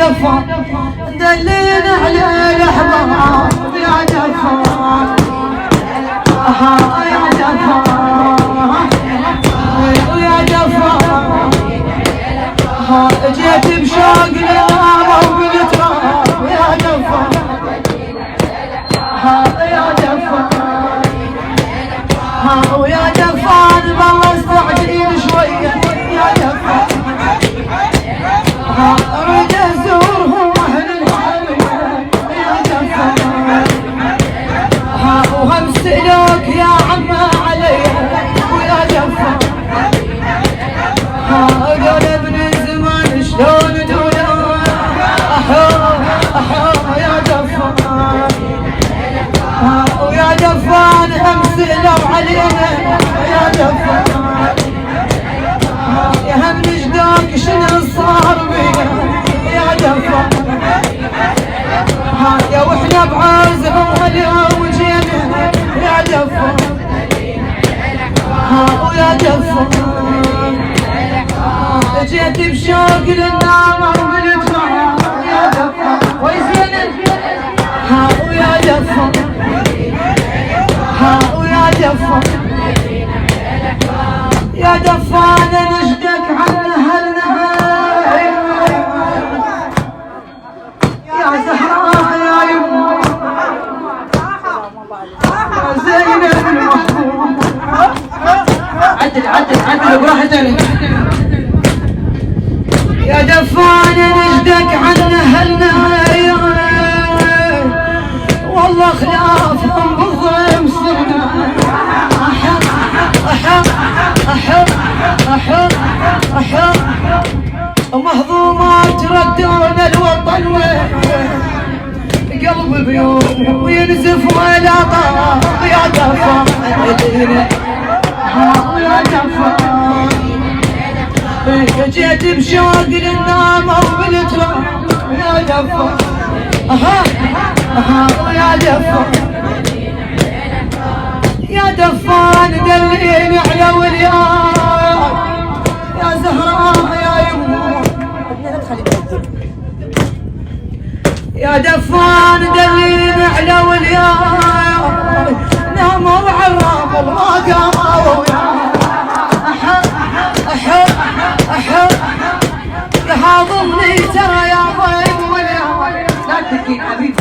دفان دلينا على الاحباب يا دفان يا دفان يا دفان جيت بشوق اليوم وبالتراب يا دفان يا دفان ويا دفان بالله استعجلين شويه يا دفان اريد ازورهم اهل الحلوه يا دفان وهم سلوك يا عمه علي ويا دفان قال ابن الزمان شلون دولا يا دفان ويا دفان هم سلوا علينا يا دفان يا هم نجداك شنو صار بينا يا دفان يا واحنا بعازهم اليوم وجينا يا دفان ويا دفان جيت بشوق للنار وبالتراب يا دفان ويزين ويا دفان ويا دفان يا دفان نجدك عن هالنهار يا زهراء يا يمه يا زينب المحبوب عدل براحتك يا دفان نجدك عن هالنهار والله خلافهم بالظلم صرنا أحب ومهضومات ردون الوطن قلب بيوم وينزف ولا طاق يا دفان يا دفان جيت بشوق للنامة وبالتراب يا دفان يا دفان يا دفان دليني على ولياك يا زهراء يا يمه يا دفان دليني على ولياك ناموا عراب ما قاموا وياك يا حاضني ترى يا ضيق ولياك لا تبكي حبيبي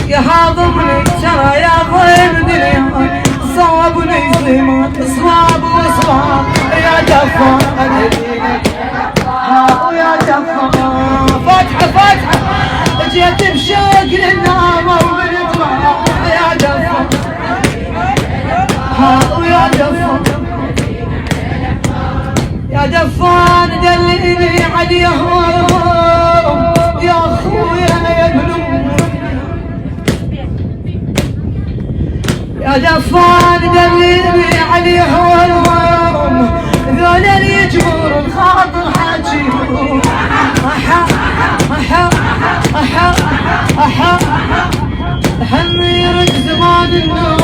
يا حاضني ترى يا ضيق دنياك صوبني صيمات صواب وصواب يا دفان يا دفان فاتحة جيت بشوق للنامة وبالتراب يا دفان ويا دفان يا دفان دليني عليهم يا اخويا يا بنوم يا دفان دليني عليهم ذول اللي يجبر الخاطر حاجيهم هم يرد زمان النوم